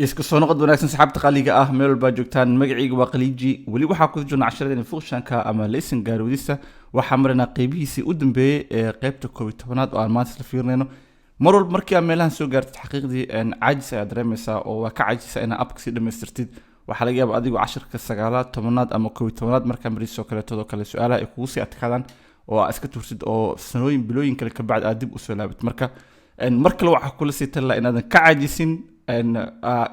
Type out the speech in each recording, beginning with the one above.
isku soo noqod wanaagsan saxaabta qaliga ah meel walba joogtaan magacayga waa qaliiji weli waxaa ku jirna casharadeen functionka ama lesson gaarowdista waxaa marina qeybihiisii u dambeeyay ee qeybta 11aad oo aan maanta isla fiirinayno mar walba markii aad meelahan soo gaartid xaqiiqdii caajis ayaad dareemaysaa oo waa ka caajisa inaad abka sii dhamaystirtid waxaa laga yaabaa adigoo casharka 9aad 10aad ama 11aad markaa mariso kaleetoo kale su-aalaha ay kugu sii adkaadaan oo aad iska tursid oo sanooyin bilooyin kale ka bacdi aad dib usoo laabid marka mar kale waxaa kula sii tallaa inaadan ka caajisin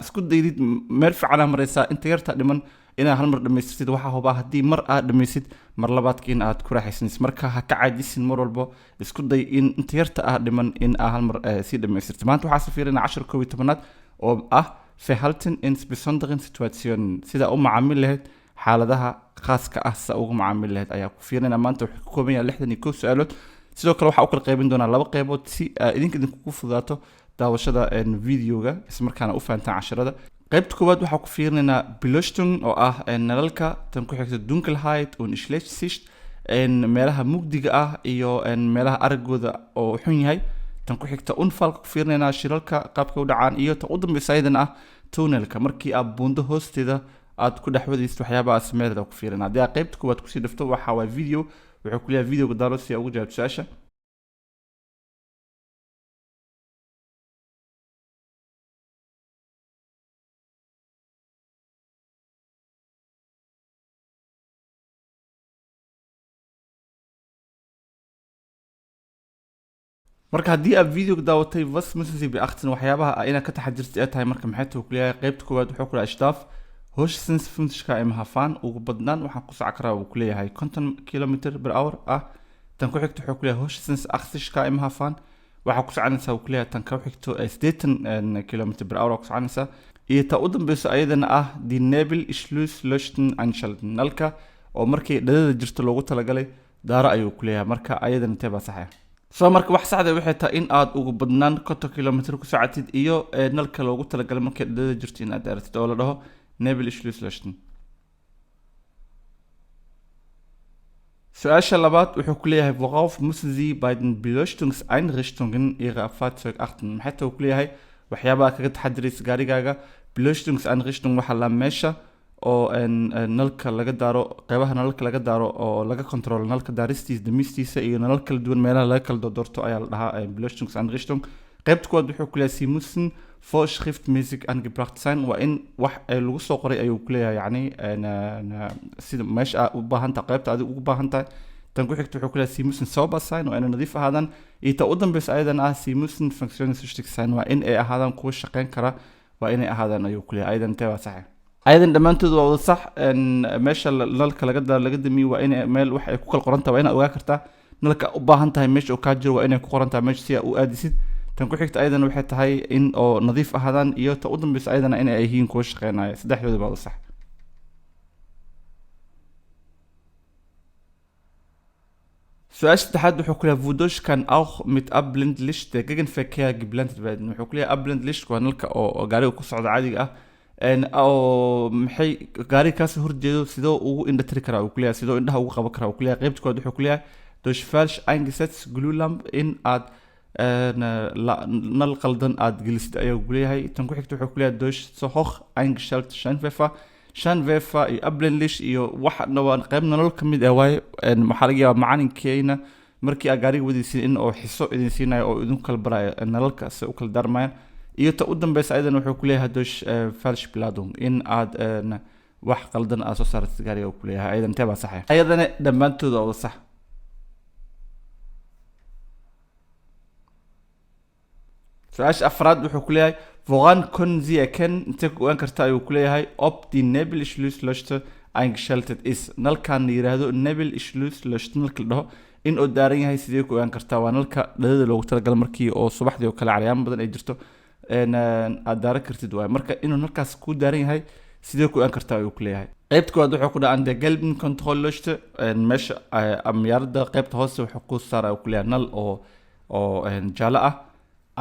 isku daydid meel fiican aad maraysaa inta yarta dhiman inaad hal mar dhamaystirtid waxaa hubaa haddii mar aad dhamaysid mar labaadka in aad ku raaxaysanaysid marka ha ka caajisin mar walbo isku day in inta yarta aad dhiman in aad hal mar sii dhamaystirtid maanta waxaa sii fiirinaa 11aad oo ah verhalten in besonderen situationen sida u macaamil lahayd xaaladaha khaaska ah sida ugu macaamil lahayd ayaa ku fiirinaa maanta wuxuu ka kooban yahay 61 su-aalood sidoo kale waxaa u kala qaybin doonaa 2 qaybood si idinkugu fudaato daawashada videoga isla markaana u fahantaan casharada qaybta koowaad waxaa ku fiirinaynaa beleuchtung oo ah nalalka tan ku xigta dunkelheit und Schlechtsicht meelaha mugdiga ah iyo meelaha aragooda oo xun yahay tan ku xigta unfalka ku fiirinaynaa shilalka qaabka u dhacaan iyo tan u dambaysa ayadana ah tunnelka markii aad buundo hoosteeda aad ku dhexwadaysid waxyaabaha sameeyada ku fiirinaa haddii aad qaybta koowaad kusii dhafto waxaa waa video wuxuu ku leeyahay videoga daalo si aad ugu jawaabto su-aasha marka haddii aad videoga daawatay was müssen Sie beachten waxyaabaha inaad ka taxadirtid ay tahay marka maxay tahay ku leeyahay qaybta koowaad wuxuu ku leeyahay Staff höchstens 50 km/h fahren ugu badnaan waxaan ku socon karaa uu ku leeyahay 50 km/h ah tan ku xigto wuxuu ku leeyahay höchstens 80 km/h fahren waxaa ku soconaysaa uu ku leeyahay tan ku xigto 80 km/h ku soconaysaa iyo ta u dambayso ayadana ah die Nebelschlussleuchten einschalten nalka oo markii dhadada jirto loogu talagalay daara ayuu ku leeyahay marka ayadana intee baa sax ah soo marka wax saxda waxay tahay in aad ugu badnaan 50 kilomitir ku socotid iyo nalka loogu talagalay markii dhadada jirto in aad daaratid oo la dhaho Nebelschlussleuchten su'aasha labaad wuxuu ku leeyahay worauf müssen Sie bei den Beleuchtungseinrichtungen Ihrer Fahrzeug achten maxay tahay ku leeyahay waxyaabaha kaga taxadiraysa gaarigaaga Beleuchtungseinrichtung waxa la meesha oo nalka laga daaro qaybaha nalka laga daaro oo laga control nalka daaristiisa damistiisa iyo nalal kala duwan meelaha laga kala doorto ayaa la dhahaa Beleuchtungseinrichtung qaybta koowaad wuxuu ku leeyahay Sie müssen vorschriftmäßig angebracht sein waa in wax lagu soo qoray ayuu ku leeyahay yacni sida meesha u baahan tahay qaybta adiga ugu baahan tahay tan ku xigta wuxuu ku leeyahay Sie müssen sauber sein waa inay nadiif ahaadaan iyo ta u dambaysa ayadana ah Sie müssen funktionsfähig sein waa in ay ahaadaan kuwa shaqayn kara waa inay ahaadaan ayuu ku leeyahay ayadan intee waa sax ayadan dhammaantood waa wada sax meesha nalka laga daaro laga damiyo waa in meel wax ay ku kala qoran tahay waa inaad ogaa kartaa nalka u baahan tahay meesha uu kaa jiro waa inay ku qoran tahay meesha si aad u aadisid tan ku xigta ayadana waxay tahay in oo nadiif ahaadaan iyo ta u dambaysa ayadana in ay yihiin kuwa shaqeynaya saddexdooda baa wada sax su'aasha saddexaad wuxuu ku leeyahay wodurch kann auch mit Abblendlicht der Gegenverkehr geblendet werden wuxuu ku leeyahay Abblendlicht waa nalka oo gaariga ku socda caadiga ah oo maxay gaariga kaas horjeedo sidoo ugu indhatiri karaa uu ku leeyahay sidoo indhaha ugu qaban karaa uu ku leeyahay qaybta koowaad wuxuu ku leeyahay durch falsch eingesetzt Glühlamp in aad nal qaldan aad gelisid ayuu ku leeyahay tan ku xigta wuxuu ku leeyahay durch so hoch eingestellte Scheinwerfer iyo Abblendlicht iyo waxna waa qayb nalal ka mid ah waaye waxaa laga yaabaa macalinkeena markii aad gaariga wadaysin in oo xiso idin siinayo oo idin kala barayo nalalka si u kala darmayaan iyo ta u dambaysa ayadana wuxuu ku leeyahay durch Falschbeladung in aad wax qaldan aad soo saartid gaariga ku leeyahay ayadan intee baa sax ah ayadana dhammaantood waa sax su'aasha afraad wuxuu ku leeyahay woran können Sie erkennen intee ku ogaan kartaa ayuu ku leeyahay ob die Nebelschlussleuchte eingeschaltet ist nalkan la yiraahdo Nebelschlussleuchte nalka la dhaho in uu daaran yahay sidee ku ogaan kartaa waa nalka dhadada loogu talagalay markii oo subaxdii oo kale caryaan badan ay jirto aad daaran kartid waay marka inuu nalkaas ku daaran yahay sidee ku ogaan kartaa ayuu ku leeyahay qaybta koowaad wuxuu ku dhaha an der gelben Kontrollleuchte meesha amyarada qaybta hoose wuxuu ku saaraa ku leeyahay nal oo jaalo ah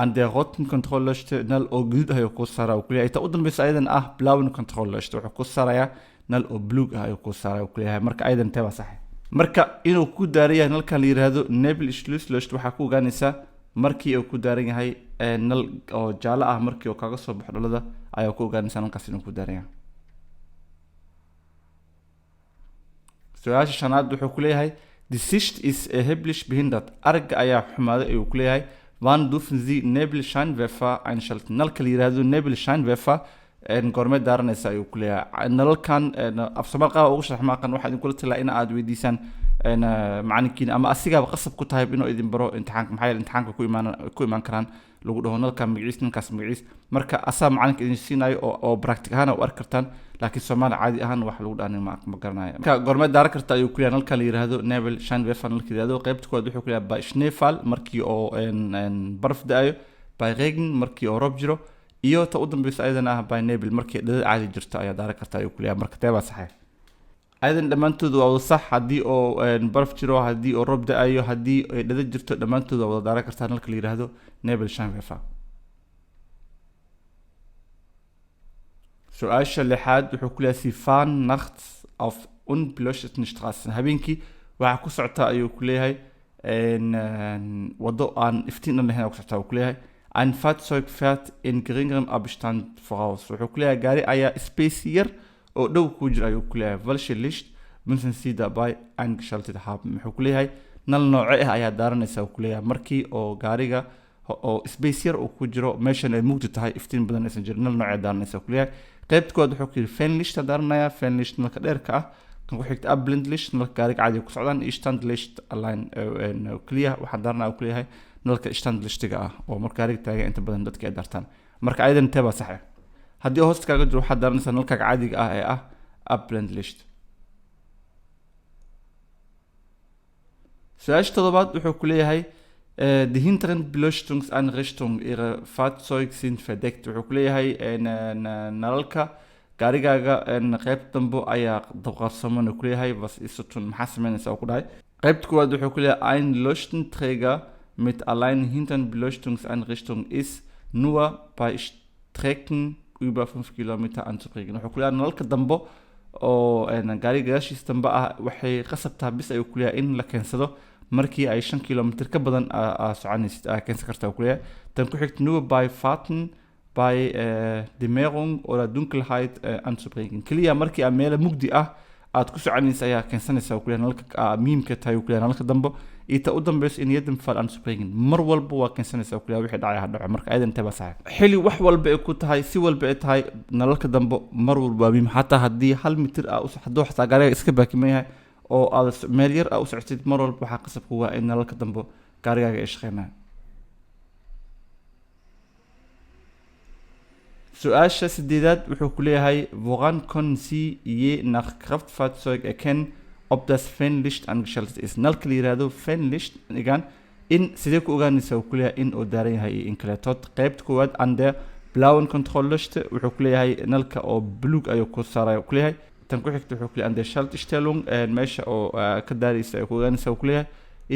an der roten Kontrollleuchte nal oo guduud ah ayuu ku saaraa ku leeyahay ta u dambaysa ayadan ah blauen Kontrollleuchte wuxuu ku saarayaa nal oo blue ah ayuu ku saaraa ku leeyahay marka ayadan intee baa sax marka inuu ku daaran yahay nalkan la yiraahdo Nebelschlussleuchte waxaa ku ogaanaysaa markii uu ku daaran yahay nal oo jaalo ah markii uu kaga soo baxo dhalada ayaa ku ogaanaysaa nalkaas inuu ku daaran yahay. Su-aasha shanaad wuxuu ku leeyahay die Sicht ist erheblich behindert. Aragga ayaa xumaaday ayuu ku leeyahay. Wann dürfen Sie Nebelscheinwerfer einschalten? Nalka la yiraahdo Nebelscheinwerfer goormee daaranaysa ayuu ku leeyahay. Nalalkan af Soomaali qaab ugu sharax maaqan waxaa idin kula talaa in aad weydiisaan macalinkiina ama asigaaba qasab ku tahay inuu idin baro imtixaanka, maxaa yeelay imtixaanka ku imaan karaan lagu dhaho nalkan magaciis ninkaas magaciis, marka asaa macalinka idin siinayo oo practic ahaan u arki kartaan, laakiin Soomaali caadi ahaan wax lagu dhahan ma garanayo. Marka goormee daaran karta ayuu ku leeyahay nalkan la yiraahdo Nebelscheinwerfer. Nalka la yiraahdo qaybta koowaad wuxuu ku leeyahay bei Schneefall markii oo baraf da'ayo, bei Regen markii oo roob jiro, iyo ta u dambaysa ayadana ah by Nebel markii dhadad caadi jirto ayaa daaran karta ayuu ku leeyahay. Marka teebaa saxay ayadan dhammaantood waa wada sax. haddii oo baraf jiro, haddii oo roob da'ayo, haddii ay dhadad jirto, dhammaantood waa wada daaran kartaa nalka la yiraahdo Nebelscheinwerfer. Su-aasha lixaad wuxuu ku leeyahay Sie fahren nachts auf unbeleuchteten Straßen. Habeenkii waxaa ku socota ayuu ku leeyahay wado aan iftiin lahayn ku socota ku leeyahay. Ein Fahrzeug fährt in geringerem Abstand voraus. Wuxuu ku leeyahay gaari ayaa space yar oo dhow ku jira ayuu ku leeyahay. Welche Licht müssen Sie dabei eingeschaltet haben? Wuxuu ku leeyahay nal nooce ah ayaa daaranaysa ku leeyahay markii oo gaariga oo space yar uu ku jiro meeshan ay mugdi tahay iftiin badan aysan jirin, nal nooce daaranaysa ku leeyahay. qaybta koowaad wuxuu ku yiri Fernlicht daaranaya. Fernlicht nalka dheerka ah. kan ku xigta Blindlicht nalka gaariga caadi ku socdaan. Standlicht allein kaliya waxaa daaranaya ku leeyahay nalka Standlichtiga ah oo marka gaariga taagan inta badan dadka ay daartaan. Marka ayadan teeba sax ah. haddii hoosta kaaga jiro waxaa daaranaysaa nalka caadiga ah ee ah Blindlicht. Su-aasha toddobaad wuxuu ku leeyahay die hinteren Beleuchtungseinrichtungen ihrer Fahrzeug sind verdeckt. Wuxuu ku leeyahay nalalka gaarigaaga qaybta dambe ayaa dabqaarsaman ku leeyahay. Was ist tun? Maxaa sameynaysaa ku dhahay. qaybta koowaad wuxuu ku leeyahay ein Leuchtenträger mit allein hinteren Beleuchtungseinrichtungen ist nur bei Strecken über 5 Kilometer anzubringen. Wuxuu ku leeyahay nalalka dambe oo gaariga gadaashiisa dambe ah waxay qasab tahay bis ayuu ku leeyahay in la keensado markii ay 5 kilomitir ka badan soconaysid keensan kartaa ku leeyahay. tan ku xigta nur bei Fahrten bei Dämmerung oder Dunkelheit anzubringen. kaliya markii aan meel mugdi ah aad ku soconaysa ayaa keensanaysaa ku leeyahay nalka muhiimka tahay ku leeyahay nalka dambe inta u dambayso in yadam fal anzubringen. mar walba waa keensanaysaa ku leeyahay wixii dhacay ha dhaco. marka aydan taba sax xili wax walba ay ku tahay si walba ay tahay nalalka dambe mar walba muhiim, xataa haddii 1 mitir u saxdo xataa gaariga iska baakimayahay oo aad meel yar u socotid mar walba waxaa qasab ku waa in nalalka dambe gaarigaaga ay shaqeynayaan. Su-aasha sideedaad wuxuu ku leeyahay woran können Sie je nach Kraftfahrzeug erkennen ob das Fernlicht angeschaltet ist? Nalka la yiraahdo Fernlicht igan in sidee ku ogaanaysaa ku leeyahay in uu daaran yahay in kaleetood. qaybta koowaad an der blauen Kontrolllichte wuxuu ku leeyahay nalka oo buluug ayuu ku saaraya ku leeyahay. tan ku xigta wuxuu ku leeyahay an der Schaltstellung meesha oo ka daaraysa ku ogaanaysaa ku leeyahay.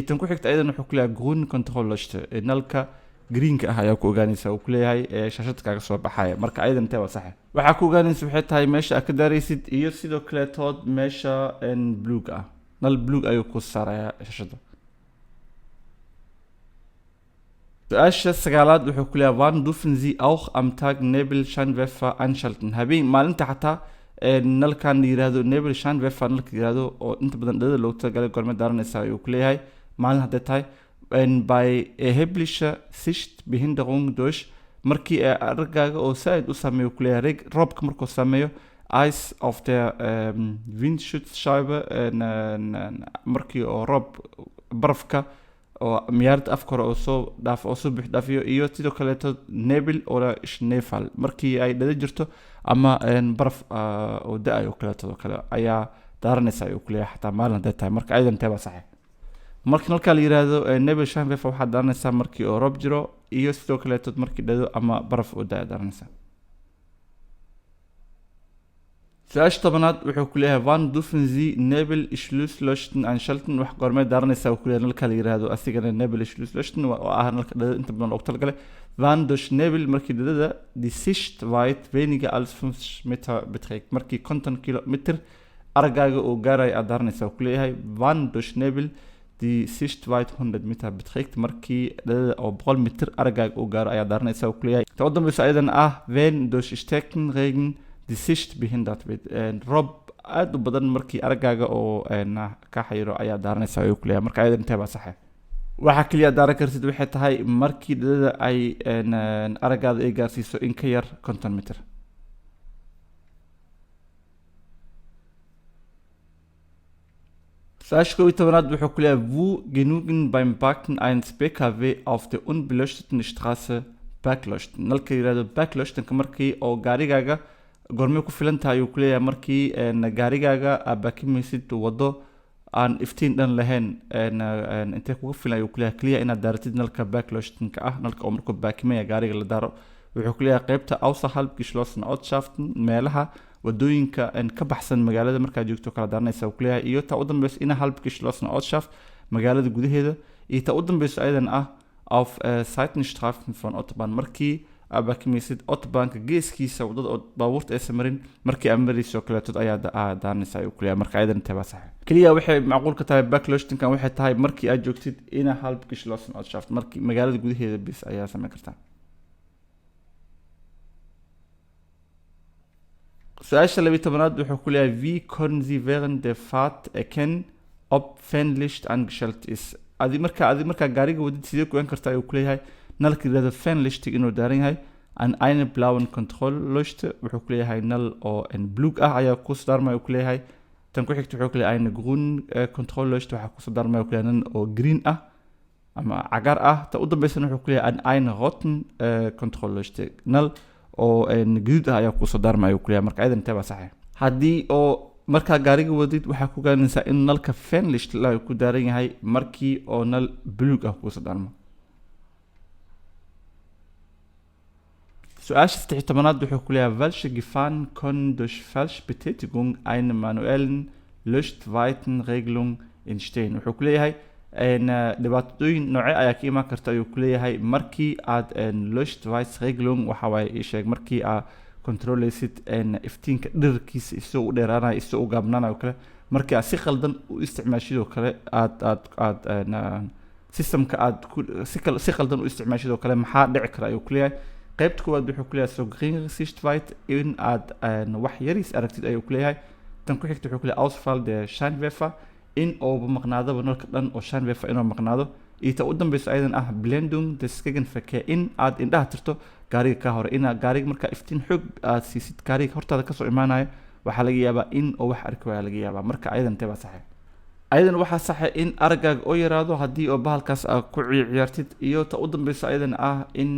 tan ku xigta ayadana wuxuu ku leeyahay grün Kontrolllichte nalka greenka ah ayaa ku ogaanaysaa ku leeyahay shaashadka kaga soo baxaya. marka ayadan teeba sax waxaa ku ogaanaysaa waxay tahay meesha aad ka daaraysid iyo sidoo kale tood meesha buluug ah nal buluug ayuu ku saaraya shaashada. Su-aasha sagaalaad wuxuu ku leeyahay wann dürfen Sie auch am Tag Nebelscheinwerfer einschalten? habeen maalinta xataa nalkan la yiraahdo Nebelscheinwerfer nalka yiraahdo oo inta badan dhadada loogu talagalay goorma daaranaysaa ayuu ku leeyahay maalin hadday tahay bei erheblicher Sichtbehinderung durch markii aragaaga oo saaid u saameeyo ku leeyahay roobka markuu saameeyo Eis auf der Windschutzscheibe markii oo roob barafka oo miyaarad afkore oo soo dhaafiyo iyo sidoo kaleeto Nebel oder Schneefall markii ay dhada jirto ama baraf oo da'ayo kaleeto kale ayaa daaranaysaa ayuu ku leeyahay xataa maalin hadday tahay. marka aydan teeba sax markii nalka la yiraahdo Nebelscheinwerfer waxaa daaranaysaa markii oo roob jiro iyo sidoo kaleeto markii dhado ama baraf oo da'a daaranaysaa. Su-aasha tobanaad wuxuu ku leeyahay wann dürfen Sie Nebelschlussleuchten einschalten? wax goormee daaranaysaa ku leeyahay nalka la yiraahdo asigana Nebelschlussleuchten oo ah nalka dhada inta badan loogu talagalay. wann durch Nebel markii dhadada die Sicht weit weniger als 50 Meter beträgt markii 50 kilometer aragaaga oo gaaraya aad daaranaysaa ku leeyahay. wann durch Nebel die Sichtweite 100 Meter beträgt markii dhalada oo 100 mitir aragaaga uu gaaro ayaa daaranaysa uu kuleeyahay ta u dambaysa ayadan ah wenn durch starken Regen die Sicht behindert wird rob aad u badan markii aragaaga oo ka xayiro ayaa daaranaysa uu kuleeyahay marka ayadan intee baa sax waxa kaliya daaran kartid waxay tahay markii dhalada ay aragaada ay gaarsiiso in ka yar 50 mitir Sashko Itabanat wuxuu wo genügen beim Parken eines PKW auf der unbeleuchteten Straße backleuchten. Nalka yiraahdo backleuchten markii oo gaarigaaga gormee ku filan tahay uu ku leeyahay markii gaarigaaga aad baakimaysid wado aan iftiin dhan lahayn intee kugu filan ayuu ku leeyahay kaliya inaad daaratid nalka backleuchtenka ah nalka oo markuu baakimaya gaariga la daaro wuxuu ku leeyahay qaybta außerhalb geschlossene Ortschaften meelaha wadooyinka ka baxsan magaalada markaa joogto kala daaranaysa uu leeyahay iyo ta u dambaysa innerhalb geschlossene Ortschaft magaalada gudaheeda iyo ta u dambaysa ayadan ah auf Seitenstraßen von Autobahn markii abaakimaysid autobahnka geeskiisa wadada oo baabuurta ay samarin markii amariso kaleeto ayaa daaranaysa uu leeyahay marka ayadan intee sax kaliya waxay macquul ka tahay backleuchtenkan waxay tahay markii aad joogtid innerhalb geschlossene Ortschaft markii magaalada gudaheeda bis ayaa sameyn kartaa Su'aasha 12aad wuxuu ku leeyahay wie können Sie während der Fahrt erkennen ob Fernlicht angeschaltet ist adi marka gaariga wadid sidee ku ogaan kartaa ayuu ku leeyahay nalka yiraahdo Fernlicht inuu daaran yahay an eine blauen Kontrollleuchte wuxuu ku leeyahay nal oo blue ah ayaa ku soo daarmay uu ku leeyahay tan ku xigta wuxuu ku leeyahay eine grün Kontrollleuchte waxa ku soo daarmay uu ku leeyahay nan oo green ah ama cagaar ah ta u dambaysan wuxuu ku leeyahay an eine roten Kontrollleuchte nal oo guud ah ayaa ku soo daarmay uu ku leeyahay marka ayadan intee baa sax haddii oo marka gaariga wadid waxa ku gaanaysaa in nalka Fernlicht la ku daaran yahay markii oo nal blue ah ku soo daarmo Su'aasha 13aad wuxuu ku leeyahay welche Gefahren können durch Falschbetätigung einer manuellen Leuchtweitenregelung entstehen wuxuu ku leeyahay dhibaatooyin noocee ayaa ka iman karta ayuu ku leeyahay markii aad Leuchtweitenregelung waxa way sheeg markii aad controleysid iftiinka dhererkiisa isoo u dheeraanayo isoo u gaabnaanayo kale markii aad si khaldan u isticmaashidoo kale aad systemka aad si khaldan u isticmaashidoo kale maxaa dhici kara ayuu ku leeyahay qaybta koowaad wuxuu ku leeyahay so geringe Sichtweite in aad wax yariis aragtid ayuu ku leeyahay tan ku xigta wuxuu ku leeyahay Ausfall der Scheinwerfer in oo maqnaado nalka dhan oo Scheinwerfer inuu maqnaado iyo ta u dambaysa ayadan ah Blendung des Gegenverkehr in aad indhaha tirto gaariga ka hor in gaariga marka iftiin xoog aad siisid gaariga hortaada ka soo imaanayo waxa laga yaabaa in oo wax arki waa laga yaabaa marka ayadan intee baa sax ayadan waxa sax in aragaaga oo yaraado hadii oo bahalkaas aad ku ciyaartid iyo ta u dambaysa ayadan ah in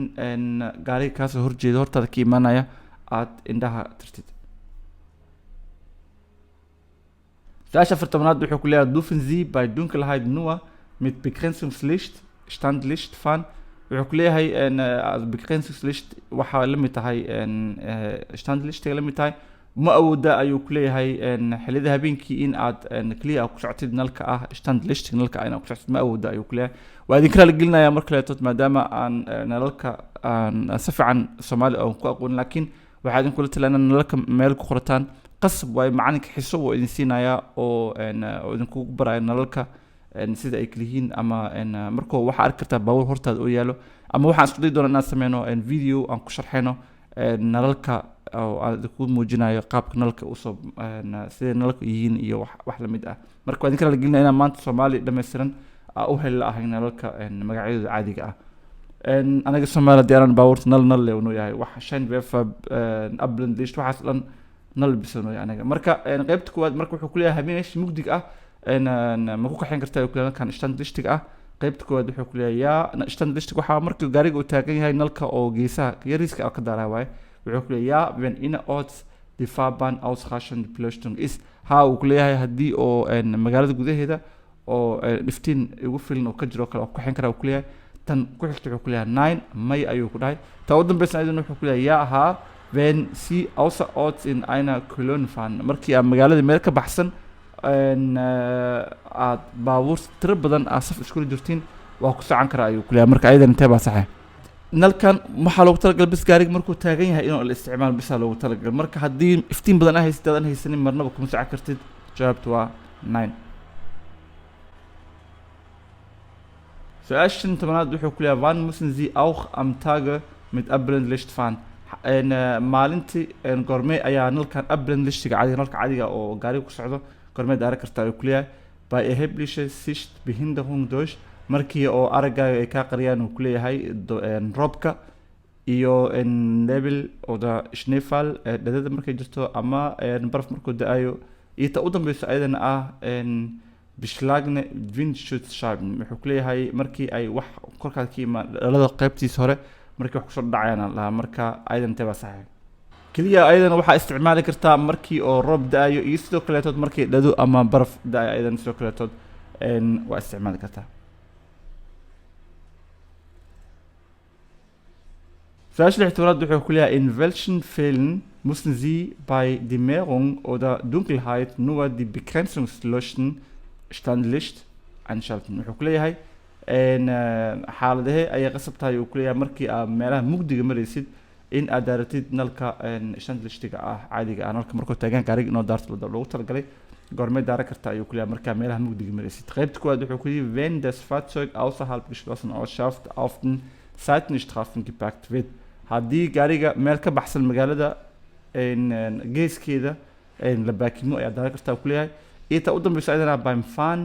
gaariga ka soo horjeedo hortaada ka imaanaya aad indhaha tirtid Su'aasha 14aad wuxuu ku leeyahay dürfen Sie bei Dunkelheit nur mit Begrenzungslicht Standlicht fahren wuxuu ku leeyahay Begrenzungslicht waxa la mid tahay Standlicht la mid tahay ma awooda ayuu ku leeyahay xillida habeenkii in aad kaliya ku socotid nalka ah Standlicht nalka ayna ku socotid ma awooda ayuu ku leeyahay waa idin kala gelinaya marka leeyahay maadaama aan nalka aan si fiican Soomaali oo ku aqoon laakiin waxa idin kula talana nalka meel ku qorataan qasab way macalinka xiso oo idin siinaya oo idin ku barayo nalalka sida ay kalihiin ama markoo waxa arki kartaa baabuur hortaada oo yaalo ama waxaan isku day doonaa inaan sameeyno video aan ku sharxayno nalalka oo aan ku muujinayo qaabka nalalka u soo sida nalalka yihiin iyo wax la mid ah marka waan kala gelinaa inaan maanta Soomaali dhameystiran u heli lahayn nalalka magacyadooda caadiga ah anaga Soomaali diyaaraan baabuurta nal leeyahay yahay wax Scheinwerfer Abblendlicht waxaas dhan nal bisano anaga marka qaybta koowaad marka wuxuu ku leeyahay habeenash mugdig ah ma ku kaxin kartaa ku leeyahay kan Standlicht ah qaybta koowaad wuxuu ku leeyahay Standlicht waxa markii gaariga uu taagan yahay nalka oo geesaha yariiska ka daaraa waay wuxuu ku leeyahay wenn innerorts die Fahrbahn ausreichend Beleuchtung ist ha uu ku leeyahay hadii oo magaalada gudaheeda oo iftiin ugu filan oo ka jiro kale oo ku kaxin karaa ku leeyahay tan ku xigta wuxuu ku leeyahay 9 may ayuu ku dhahay ta u dambaysan aydan wuxuu ku leeyahay ha wenn Sie außerorts in einer Kolonie fahren markii aad magaalada meel ka baxsan aad baabuur tiro badan saf isku jirtiin waa ku socon karaa ayuu ku leeyahay marka ayadan intee baa sax nalkan waxa loogu talagalay bis gaariga markuu taagan yahay inuu la isticmaalo bis loogu talagalay marka hadii iftiin badan ay haysanin marnaba kuma socon kartid jawaabtu waa 9 su-aashan tobanaad wuxuu ku leeyahay wann müssen Sie auch am Tage mit Abblendlicht fahren maalintii goormee ayaa nalkan Abblendlichtiga caadiga nalka caadiga oo gaariga ku socdo goormee daara kartaa ayuu ku leeyahay bei erheblicher Sichtbehinderung durch markii oo araggaaga ay kaa qariyaan uu ku leeyahay roobka iyo nebel oder Schneefall dhadada markay jirto ama baraf markuu da-ayo iyo ta u dambeyso ayadana ah beschlagene Windschutzscheiben wuxuu ku leeyahay markii ay wax korkaad ka imaan dhalada qaybtiisa hore markii wax kusoo dhacayaan lahaa marka ayadan tee baa saxiix keliya ayadana waxaa isticmaali kartaa markii oo roob da-ayo iyo sidoo kaleetood markii dhado ama baraf da-ayo ayadan sidoo kaleetood waa isticmaali kartaa su-aasha 16 wuxuu ku leeyahay in welchen Fällen müssen Sie bei Dämmerung oder Dunkelheit nur die Begrenzungsleuchten Standlicht einschalten wuxuu ku leeyahay xaaladahee ayay qasab tahay uu ku leeyahay markii aad meelaha mugdiga maraysid in aad daaratid nalka standlichtiga ah caadiga ah nalka markuu taagan gaariga inoo daarto loogu talagalay goormee daara karta ayuu ku leeyahay markaa meelaha mugdiga maraysid qaybta koowaad wuxuu ku leeyahay wenn das Fahrzeug außerhalb geschlossenen Ortschaft auf den Seitenstrafen geparkt wird haddii gaariga meel ka baxsan magaalada geeskeeda la baakimo ayaa daara kartaa ku leeyahay iyo ta u dambeyso ayadana beim Fahren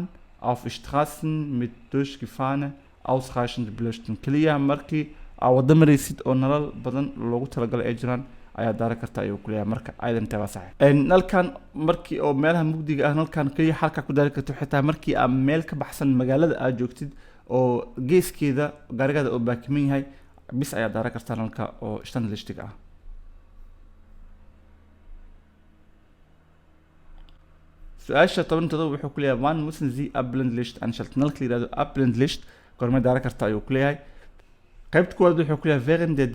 auf Straßen mit durchgefahrene ausreichende Beleuchtung keliya markii aad wada maraysid oo nalal badan loogu talagalay ay jiraan ayaa daara karta ayuu ku leeyahay marka aydan tee baa saxiix nalkan markii oo meelaha mugdiga ah nalkan keliya halkaa ku daari karto xitaa markii aad meel ka baxsan magaalada aad joogtid oo geeskeeda gaarigaada oo baakiman yahay bis ayaa daara kartaa nalka oo standlichtiga ah su-aasha 17 wuxuu ku leeyahay wann müssen Sie Abblendlicht einschalten nalka la yihahdo Abblendlicht goormee daara karta ayuu ku leeyahay qaybta koowaad wuxuu ku leeyahay während der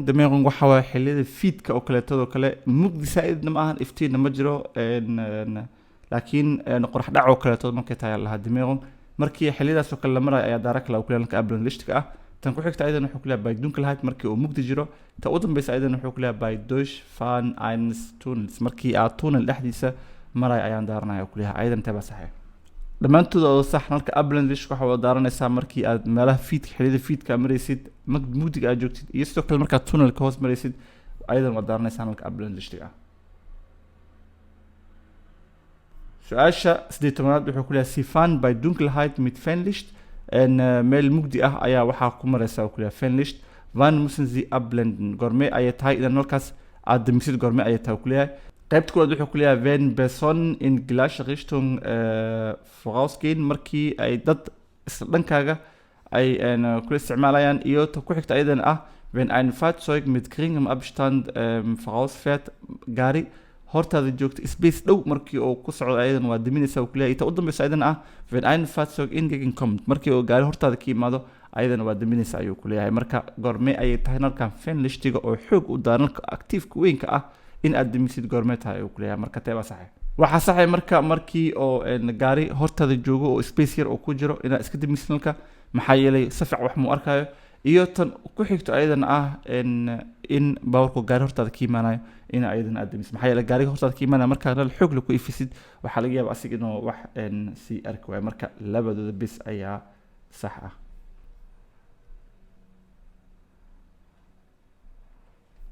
Dämmerung waxa waa xilliyada fiidka oo kaleetadoo kale mugdi saa-idna ma ahan iftiinna ma jiro laakiin qorax dhac oo kaleetood markay tahay lahaa Dämmerung markii xilliyadaas oo kale la marayo ayaa daara kale uu ku leeyahay nalka Abblendlichtiga ah tan ku xigta ayadana wuxuu ku leeyahay bei Dunkelheit markii uu mugdi jiro ta u dambeysa ayadana wuxuu ku leeyahay bei Durchfahren eines Tunnels markii aad tunnel dhexdiisa maray ayaan daaranaya ku leeyahay ayadan tee baa saxiix dhammaantood oo sax nalka Abblendlicht waxa wada daaranaysaa markii aad meelaha fiidka xilliyada fiidka maraysid mugdiga aad joogtid iyo sidoo kale markaad tunnelka hoos maraysid ayadan waa daaranaysaa nalka Abblendlichtiga ah su-aasha 18aad wuxuu ku leeyahay Sie fahren bei Dunkelheit mit Fernlicht meel mugdi ah ayaa waxaa ku maraysa uu ku leeyahay Fernlicht wann müssen Sie abblenden goormee ayay tahay idan nalkaas aad damisid goormee ayay tahay ku leeyahay qaybta koowaad wuxuu ku leeyahay wenn Personen in gleiche Richtung vorausgehen markii ay dad isla dhankaaga ay kula isticmaalayaan iyo ta ku xigta ayadan ah wenn ein Fahrzeug mit geringem Abstand vorausfährt gaari hortaada joogta space dhow markii oo ku socdo ayadan waa daminaysa uu ku leeyahay ta u dambeysa ayadan ah wenn ein Fahrzeug entgegenkommt markii oo gaari hortaada ka yimaado ayadan waa daminaysa ayuu ku leeyahay marka goormee ayay tahay nalkan Fernlichtiga oo xoog u daa nalka actiifka weynka ah in aad damisid goormee tahay uu ku leeyahay marka tee baa saxiix waxaa saxay marka markii oo gaari hortaada joogo oo space yar oo ku jiro inaad iska damisid nalka maxaa yeelay safic wax muu arkayo iyo tan ku xigto ayadan ah in baawarku gaari hortaada ka imaanayo in ayadan aad damisid maxaa yeelay gaariga hortaada ka imaanaya markaa nal xoog la ku ifisid waxaa laga yaabaa asiga inuu wax sii arki waayo marka labadooda bis ayaa sax ah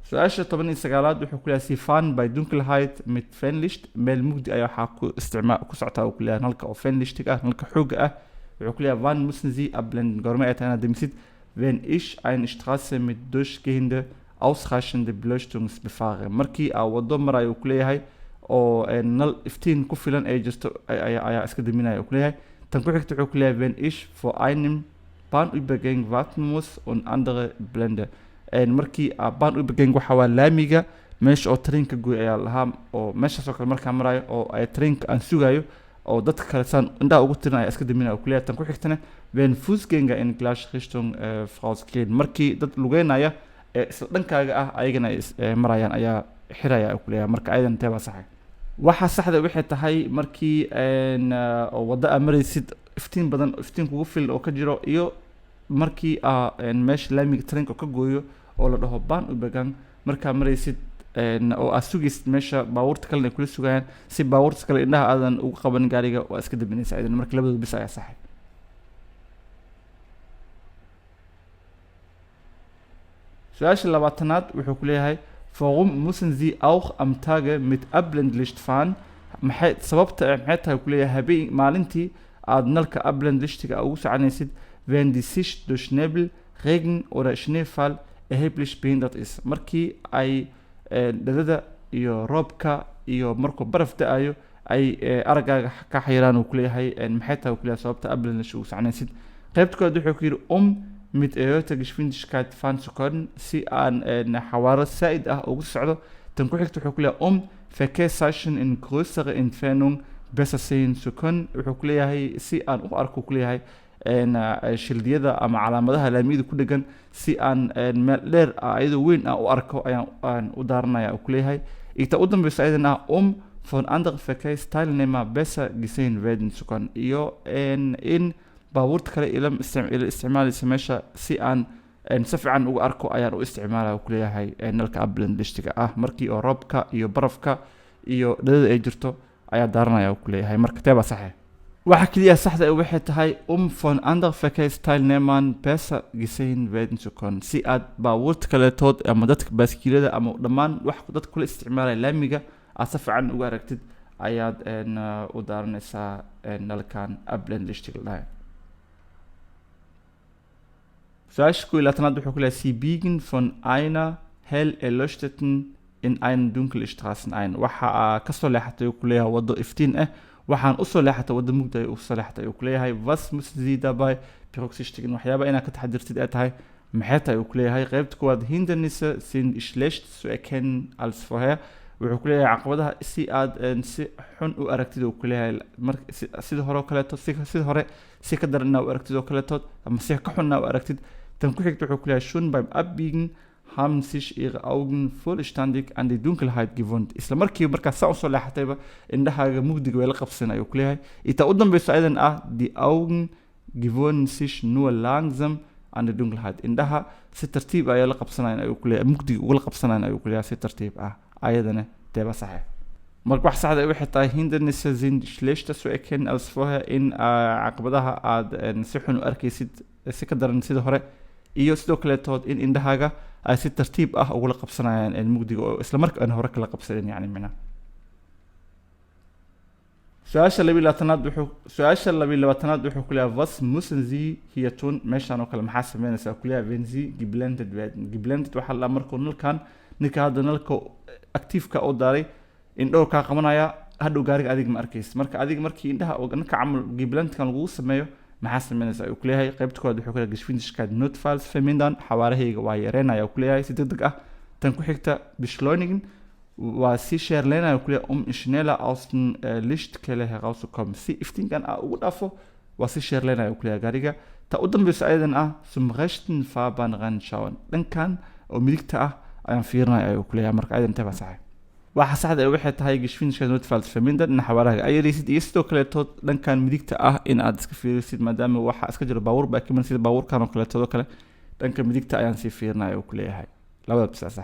su-aasha 19aad wuxuu ku leeyahay Sie fahren bei Dunkelheit mit Fernlicht meel mugdi ayaa waxaa ku socotaa uu ku leeyahay nalka oo Fernlichtiga ah nalka xooga ah wuxuu ku leeyahay wann müssen Sie abblenden goormee ay tahay inaad damisid wenn ich eine Straße mit durchgehende ausreichende Beleuchtung befahre markii aad wado marayo uu ku leeyahay oo nal iftiin ku filan ay jirto ayaa iska daminaya uu ku leeyahay tan ku xigta wuxuu ku leeyahay wenn ich vor einem Bahnübergang warten muss und andere blende markii Bahnübergang waxa waa laamiga meesha oo trainka gooy ayaa lahaa oo meeshaas oo kale markaa marayo oo ay trainka aan sugayo oo dadka kale saan indhaha ugu tirin ayaa iska daminaya uu ku leeyahay tan ku xigtana wenn Fußgänger in gleiche Richtung vorausgehen markii dad lugeynaya isla dhankaaga ah ayagana marayaan ayaa xiraya uu ku leeyahay marka ayadan tee baa saxiix waxa saxda waxay tahay markii oo wada aad maraysid iftiin badan iftiin kugu filan oo ka jiro iyo markii meesha laamiga trainka ka gooyo oo la dhaho Bahnübergang markaa maraysid oo aad sugaysid meesha baabuurta kalena ay kula sugayaan si baabuurta kale indhaha aadan ugu qaban gaariga waa iska daminaysa ayadan marka labadooda bis ayaa saxay su-aasha labaatanaad wuxuu ku leeyahay warum müssen sie auch am Tage mit Abblendlicht fahren maxay sababta maxay tahay ku leeyahay habeen maalintii aad nalka Abblendlichtiga ugu soconaysid wenn die Sicht durch Nebel Regen oder Schneefall erheblich behindert ist markii ay dadada iyo roobka iyo markuu baraf da'ayo ay aragaaga ka xiraan uu ku leeyahay maxay tahay ku leeyahay sababta Abblendlicht ugu soconaysid qaybta koowaad wuxuu ku yiri mit erhöhter Geschwindigkeit fahren zu können si aan xawaaro saaid ah ugu socdo tan ku xigta wuxuu ku leeyahay Verkehrszeichen in größere Entfernung besser sehen zu können wuxuu ku leeyahay si aan u arko ku leeyahay shildiyada ama calaamadaha laamiyada ku dhagan si aan meel dheer ayadoo weyn u arko ayaan u daaranaya ku leeyahay inta u dambaysa ayadana von anderen Verkehrsteilnehmer besser gesehen werden zu können iyo in baabuurta kale ila isticmaalaysa meesha si aan si fiican ugu arko ayaan u isticmaalaa ku leeyahay nalka Abblendlichtiga markii oo roobka iyo barafka iyo dhadada ay jirto ayaa daaranaya ku leeyahay marka teeba sax waxa kaliya saxda ay waxay tahay von anderen Verkehrsteilnehmern besser gesehen werden zu können si aad baabuurta kale tood ama dadka baaskiilada ama dhammaan wax dadka kula isticmaalaya laamiga aad si fiican ugu aragtid ayaad u daaranaysaa nalkan Abblendlichtiga Su'aasha ku ilaatanaad wuxuu ku leeyahay Sie biegen von einer hell erleuchteten in eine dunkle Straßen ein waxa ka soo leexatay ku leeyahay wado iftiin waxaan u soo leexatay wado mugdi u soo leexatay ku leeyahay was müssen Sie dabei berücksichtigen waxyaaba inaad ka taxadirtid ay tahay maxay tahay ku leeyahay qaybta koowaad Hindernisse sind schlecht zu erkennen als vorher wuxuu ku leeyahay caqabadaha si aad si xun u aragtid ku leeyahay sida hore kale sida hore si ka daran u aragtid kale ama si ka xun u aragtid tan ku xigta wuxuu ku leeyahay schon beim Abbiegen haben sich ihre Augen vollständig an die Dunkelheit gewöhnt isla markii markaas soo leexatayba indhahaaga mugdiga way la qabsanay ku leeyahay inta u dambayso aydan die Augen gewöhnen sich nur langsam an die Dunkelheit indhaha si tartiib ay la qabsanayaan ay ku leeyahay mugdiga uga la qabsanayaan ay ku leeyahay si tartiib ayadana teeba sax marka wax saxda ay waxay tahay Hindernisse sind schlechter zu erkennen als vorher in caqabadaha aad si xun u arkaysid si ka daran sida hore iyo sidoo kale tood in indhahaaga ay si tartiib ugu la qabsanayaan mugdiga oo isla markaana hore kala qabsadeen yani mina Su'aasha 22aad wuxuu ku leeyahay was müssen Sie hier tun meeshan oo kale maxaa sameynaysaa ku leeyahay wenn Sie geblendet werden geblendet waxa la markuu nalkan ninka hadda nalka active-ka oo daaray indhow ka qabanaya hadhow gaariga adiga ma arkaysid marka adiga markii indhaha oo nalka camal geblendet-kan lagu sameeyo maxaa sameynaysaa ku leeyahay qaybta koowaad wuxuu ku leeyahay Geschwindigkeit notfalls vermindern xawaarahayga waa yareynaya ku leeyahay si degdeg tan ku xigta beschleunigen waa si sheerleynaya ku leeyahay schneller aus dem Lichtquelle herauszukommen si iftiinkan ugu dhaafo waa si sheerleynaya ku leeyahay gaariga ta u dambayso ayadan zum rechten Fahrbahnrand schauen dhankan oo midigta ayaan fiirinaya ku leeyahay marka ayadan taba sax waxa saxda ay waxay tahay Geschwindigkeit notfalls vermindern in xawaaraha ay yareysid iyo sidoo kale tood dhankan midigta in aad iska fiirisid maadaama waxa iska jiro baabuur baa kiman sida baabuurkan oo kale todo kale dhanka midigta ayaan si fiirinaya ku leeyahay labada sax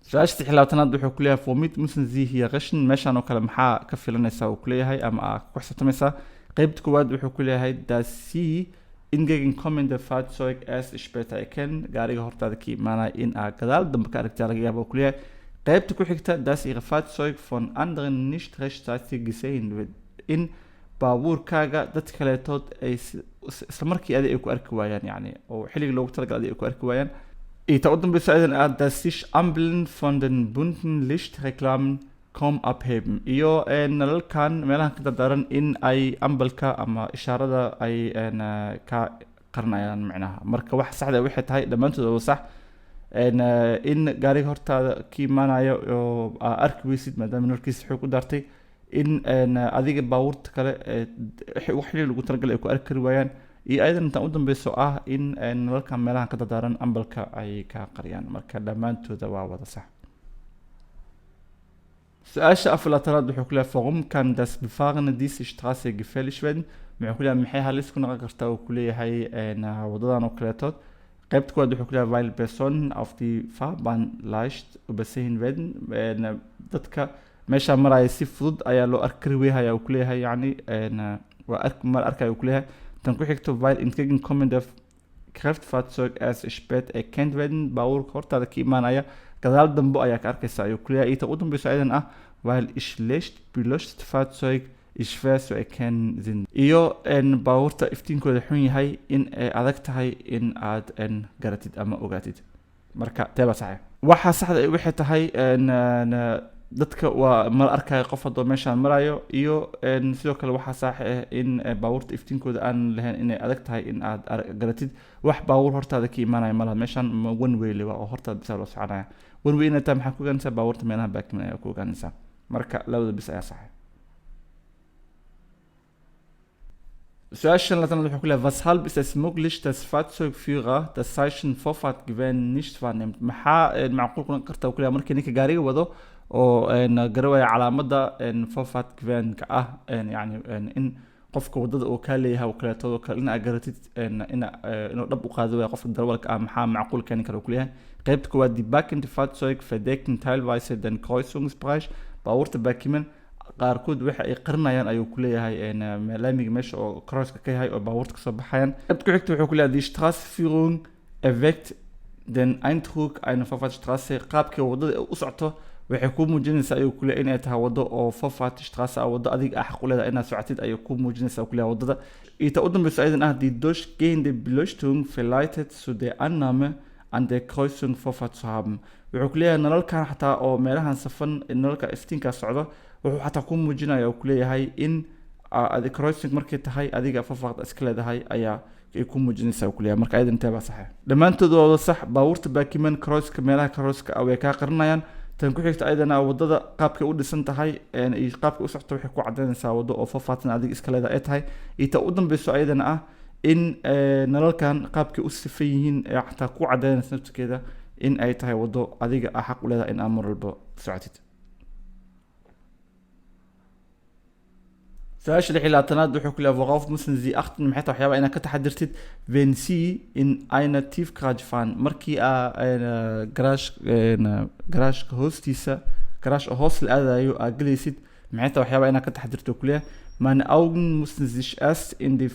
Su'aasha 16aad wuxuu ku leeyahay womit müssen Sie hier rechnen meeshan oo kale maxaa ka filanaysaa ku leeyahay ama ku xisaabaysaa qaybta koowaad wuxuu ku leeyahay dass Sie entgegenkommende Fahrzeug erst später erkennen gaariga hortaada ka imaanaya in gadaal dambe ka aragtaa laga yaabo ku leeyahay qaybta ku xigta dass Ihre Fahrzeug von anderen nicht rechtzeitig gesehen wird in baabuurkaaga dad kaleetood ay isla markii ay ku arki waayaan yani oo xilliga loogu talagalay ay ku arki waayaan inta u dambayso aydan dass sich Ampeln von den bunten Lichtreklamen kaum abheben iyo nalalkan meelaha ka daran in ay ambalka ama ishaarada ay ka qarnayaan macnaha marka wax saxda waxay tahay dhamaantood sax in gaariga hortaada ka imaanayo oo arki weysid maadaama nalkiisa xoog u daartay in adiga baabuurta kale wax xilli lagu talagalay ay ku arki waayaan iyo aydan inta u dambayso in nalalkan meelaha ka daran ambalka ay ka qariyaan marka dhamaantooda waa wada sax Su'aasha 4aad wuxuu ku leeyahay warum kann das Befahren diese Straße gefährlich werden wuxuu ku leeyahay maxay halis ku noqon kartaa uu ku leeyahay wadadan oo kaleeto qaybta koowaad wuxuu ku leeyahay weil Personen auf die Fahrbahn leicht übersehen werden dadka meesha maraya si fudud ayaa loo arki weeyay uu ku leeyahay yani waa arkay uu ku leeyahay tan ku xigto weil entgegenkommende Kraftfahrzeug erst spät erkannt werden baabuurka hortaada ka imaanaya gadaal dambe ayaa ka arkaysa ayuu ku leeyahay. Inta u dambeyso ayadan ah weil schlecht beleuchtetes Fahrzeug schwer zu erkennen sind. Iyo baabuurta iftiinkooda xun yahay in ay adag tahay in aad garatid ama ogaatid. Marka teeba sax waxa saxda ay wixii tahay dadka waa mal arkay qof hadoo meeshaan marayo iyo sidoo kale waxa sax ah in baabuurta iftiinkooda aan lahayn in ay adag tahay in aad garatid wax baabuur hortaada ka imaanaya malaha meeshaan one way lewa oo hortaada bisa loo soconaya one way inta maxaa ku ogaanaysaa baabuurta meelaha baakiman ayaa ku ogaanaysaa. Marka labada bis ayaa sax. Zuerst lassen wir mal weshalb ist es möglich, dass Fahrzeugführer das Zeichen Vorfahrtgewähren nicht wahrnimmt. maxaa macquul kuna kartaa kaliya markii ninka gaariga wado oo garawaya calaamada Vorfahrtgewähren-ka ah yani in qofka wadada oo ka leeyahay oo kale todo kale in aad garatid inuu dhab u qaado way qofka darawalka ah maxaa macquul keeni kara kaliya qaybta koowaad die backende Fahrzeug verdecken teilweise den Kreuzungsbereich baabuurta baakiman qaarkood waxa ay qarinayaan ayuu ku leeyahay laamiga meesha oo crosska ka yahay oo baabuurta ka soo baxayaan. Qaybta ku xigta wuxuu ku leeyahay die Straßenführung erweckt den Eindruck einer Vorfahrtsstraße qaabka wadada u socoto waxay ku muujinaysaa ayuu ku leeyahay inay tahay wado oo Vorfahrtsstraße ah wado adiga xaq u leedahay inaad socotid ayuu ku muujinaysaa ku leeyahay wadada. Inta u dambeyso ayadan ah die durchgehende Beleuchtung verleitet zu der Annahme an der Kreuzung Vorfahrt zu haben. wuxuu ku leeyahay nalalkan xataa oo meelahan safan nalalka iftiinka socdo wuxuu xataa ku muujinaya ku leeyahay in adiga crossing markay tahay adiga fafaqda iska leedahay ayaa ay ku muujinaysaa ku leeyahay marka aydan intaba sax dhamaantood waa sax baabuurta baakiman crosska meelaha crosska way ka qarinayaan tan ku xigta aydan wadada qaabka u dhisan tahay ee qaabka u socto waxay ku cadeynaysaa wado oo fafaqtan adiga iska leedahay ay tahay inta u dambeyso aydan in nalalkan qaabka u sifan yihiin xataa ku cadeynaysa nafteeda in ay tahay wado adiga xaq u leedahay in aad mar walba socotid. Zuerst لحلاتناد wuxuu ku leeyahay worauf müssen Sie achten maxay waxyaaba inaad ka taxadirtid wenn Sie in einer Tiefgarage fahren markii garage hoostiisa garage hoos la aadayo aad galaysid maxay waxyaaba inaad ka taxadirto ku leeyahay meine Augen müssen sich erst in die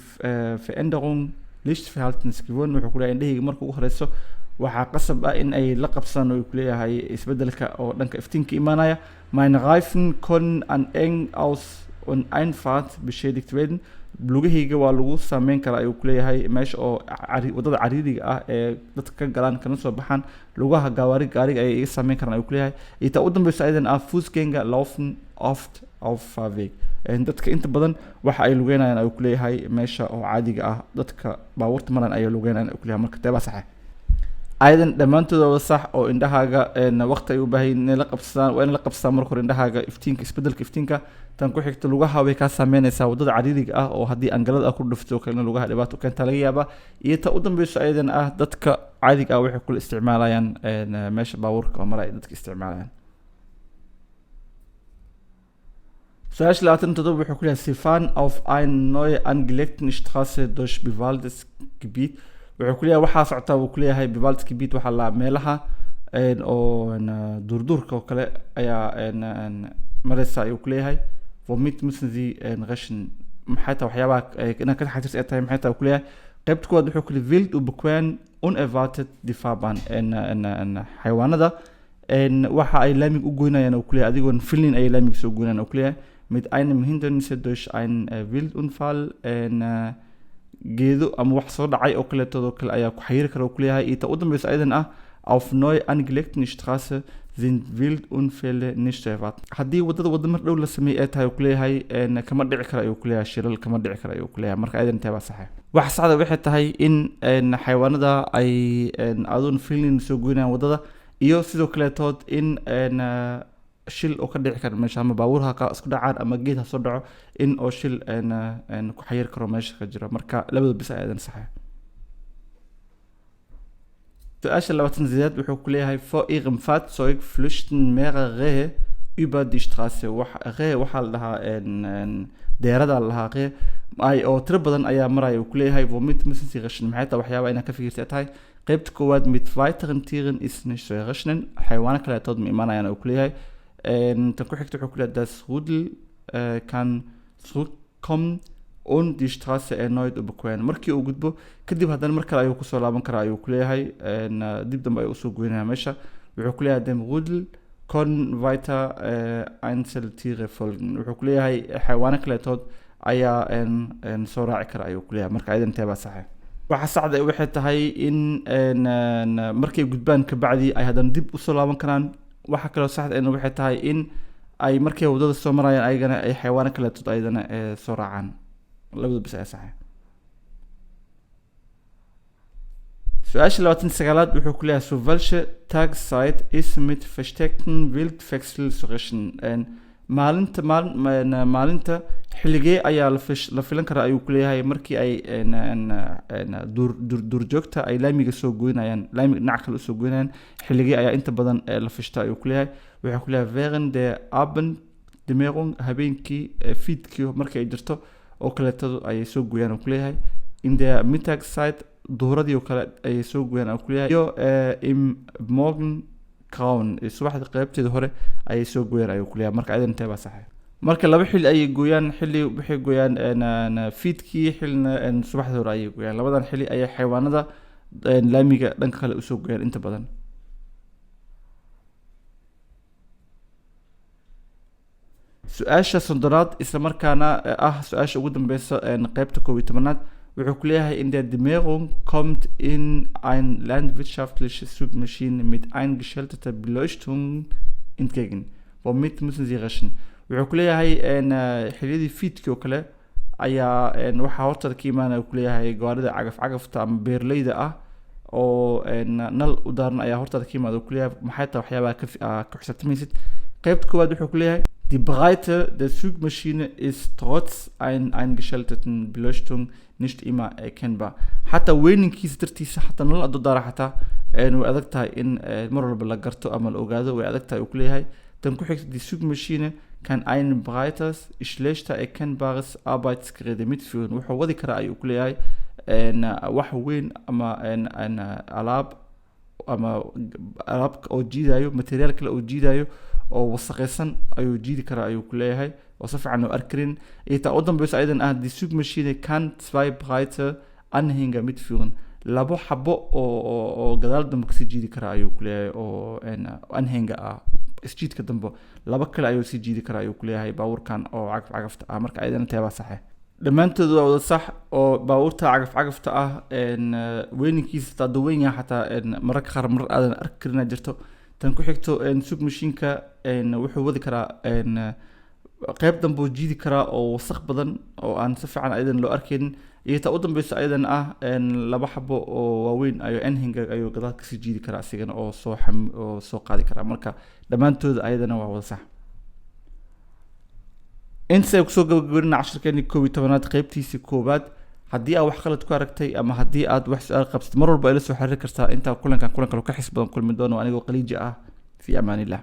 Veränderung Lichtverhaltens gewöhnen wuxuu ku leeyahay indhahayga markuu u horeyso waxaa qasab ah in ay la qabsaan oo ku leeyahay isbedelka oo dhanka iftiinka imaanaya meine Reifen können an eng aus und Einfahrt beschädigt werden lugahayga waa lagu saameyn karaa ayuu ku leeyahay meesha oo wadada cariiriga ah ee dadka ka galaan kana soo baxaan lugaha gaariga ay iga saameyn karaan ayuu ku leeyahay inta u dambeyso aydan Fußgänger laufen oft auf Fahrweg dadka inta badan waxa ay lugeynayaan ayuu ku leeyahay meesha oo caadiga ah dadka baabuurta maran ay lugeynayaan ayuu ku leeyahay marka teeba sax aydan dhamaantooda sax oo indhahaaga waqti ay u baahan in la qabsadaan waa in la qabsadaan marka hore indhahaaga iftiinka isbedelka iftiinka tan ku xigta lugaha way ka saameynaysaa wadada cariiriga ah oo haddii angalada ku dhufto kale lugaha dhibaato keenta laga yaaba iyo ta u dambeyso aydan dadka caadiga ah waxay kula isticmaalayaan meesha baabuurka oo maray dadka isticmaalayaan. Zuerst lauten wuxuu ku leeyahay Sie fahren auf eine neue angelegte Straße durch bewaldetes Gebiet wuxuu ku leeyahay waxaa socota uu ku leeyahay bewaldetes Gebiet waxa la meelaha oo durduurka oo kale ayaa maraysa ayuu ku leeyahay womit müssen Sie rechnen maxay tahay waxyaabaha inaad ka taxadirto ay tahay maxay tahay ku leeyahay qaybta koowaad wuxuu ku leeyahay wild und bequem unerwartet die Fahrbahn xayawaanada waxa ay laamig u goynayaan oo ku leeyahay adigoon filin ay laamig soo goynayaan oo ku leeyahay mit einem Hindernis durch einen Wildunfall geedo ama wax soo dhacay oo kale todo kale ayaa ku xiriir kara oo ku leeyahay inta u dambeyso aydan auf neu angelegten Straße sind Wildunfälle nicht zu erwarten. haddii wadada mar dhow la sameeyay ay tahay ku leeyahay kama dhici kara ayuu ku leeyahay shilal kama dhici kara ayuu ku leeyahay marka aydan intaba sax wax saxda waxay tahay in xayawaanada ay adoon filin soo goynayaan wadada iyo sidoo kale tood in shil oo ka dhici kara meesha ama baabuurha ka isku dhacaan ama geed ha soo dhaco in oo shil ku xiriir karo meesha ka jira marka labada bis aydan sax Zuerst lauten Ziyaad wuxuu ku leeyahay vor ihrem Fahrzeug flüchten mehrere Rehe über die Straße waxa la dhahaa deerada la dhahaa ay oo tiro badan ayaa maraya uu ku leeyahay womit müssen Sie rechnen maxay tahay waxyaaba inaad ka fikirtay tahay qaybta koowaad mit weiteren Tieren ist nicht zu rechnen xayawaano kale tood ma imaanayaan uu ku leeyahay tan ku xigta wuxuu ku leeyahay das Rudel kann zurückkommen und die Straße erneut überqueren markii uu gudbo kadib haddana mar kale ayuu kusoo laaban karaa ayuu ku leeyahay dib dambe ayuu usoo goynaya meesha wuxuu ku leeyahay dem Rudel können weiter Einzeltiere folgen wuxuu ku leeyahay xayawaano kaleetood ayaa soo raaci kara ayuu ku leeyahay marka aydan teebaa saxe waxa saxda ah waxay tahay in markay gudbaan ka bacdi ay haddana dib usoo laaban karaan waxa kaloo saxda ah waxay tahay in ay markay wadada soo marayaan ayagana ay xayawaano kaleetood ayadana soo raacaan labada bis ayaa saxe su-aasha 29aad wuxuu ku leeyahay so welche Tageszeit ist mit versteckten Wildwechsel zu rechnen maalinta xilligee ayaa la filan karaa ayuu ku leeyahay markii ay duurjoogta ay laamiga soo goynayaan laamiga dhinaca kale usoo goynayaan xilligee ayaa inta badan la fishta ayuu ku leeyahay wuxuu ku leeyahay während der Abenddämmerung habeenkii fiidkii markii ay jirto oo kaleetadu ayay soo gooyaan ku leeyahay in der Mittagszeit duhuradii oo kale ayay soo gooyaan ku leeyahay iyo im Morgengrauen subaxda qaybteeda hore ayay soo gooyaan ayuu ku leeyahay marka aydan teebaa saxe marka laba xilli ayay gooyaan xilli waxay gooyaan fiidkii xillina subaxda hore ayay gooyaan labadan xilli ayay xayawaanada laamiga dhanka kale usoo gooyaan inta badan su-aasha soddonaad isla markaana ah su-aasha ugu dambeysa qaybta 11aad wuxuu ku leeyahay in der Dämmerung kommt in ein landwirtschaftliche Suchmaschine mit eingeschalteter Beleuchtung entgegen womit müssen Sie rechnen wuxuu ku leeyahay xilliyadii fiidkii oo kale ayaa waxaa hortada ka imaanaya ku leeyahay gawaarida cagafta ama beerleyda ah oo nal u daaran ayaa hortada ka imaada ku leeyahay maxay tahay waxyaabaha ka xisaabtamaysid qaybta koowaad wuxuu ku leeyahay die Breite der Zugmaschine ist trotz eingeschalteten Beleuchtung nicht immer erkennbar xataa weynankiisa dartiisa xataa nal adu daara xataa way adag tahay in mar walba la garto ama la ogaado way adag tahay uu ku leeyahay tan ku xigta die Zugmaschine kann ein breites schlechter erkennbares Arbeitsgerät mitführen wuxuu wadi karaa ayuu ku leeyahay wax weyn ama alaab oo jiidayo materiaal kale oo jiidayo oo wasaqaysan ayuu jiidi karaa ayuu ku leeyahay oo si fiican oo arkarin ita u dambeyso aydan die Zugmaschine kann zwei breite Anhänger mitführen labo xabo oo gadaal dambe kasii jiidi karaa ayuu ku leeyahay oo anhänger ah isjiidka dambe laba kale ayuu sii jiidi karaa ayuu ku leeyahay baabuurkan oo cagafta ah marka aydan teebaa saxe dhammaantood waa wada sax oo baabuurta cagafta ah weynankiisa taa daweyn yahay xataa mararka qaar mar aadan arki karin jirto tan ku xigto Zugmaschineka wuxuu wadi karaa qayb dambe oo jiidi karaa oo wasaq badan oo aan si fiican aydan loo arkaynin iyo taa u dambeyso aydan ah laba xabo oo waaweyn ayuu anhänger ayuu gadaal kasii jiidi karaa asigana oo soo qaadi karaa marka dhammaantooda ayadana waa wada sax inta kusoo gabagabina casharkeeni 11aad qaybtiisii koowaad haddii aad wax qalad ku aragtay ama haddii aad wax su-aal qabsatid mar walba ila soo xiriiri kartaa intaa kulankan ka xis badan kulmi doono anigoo qaliiji ah fi amaanillah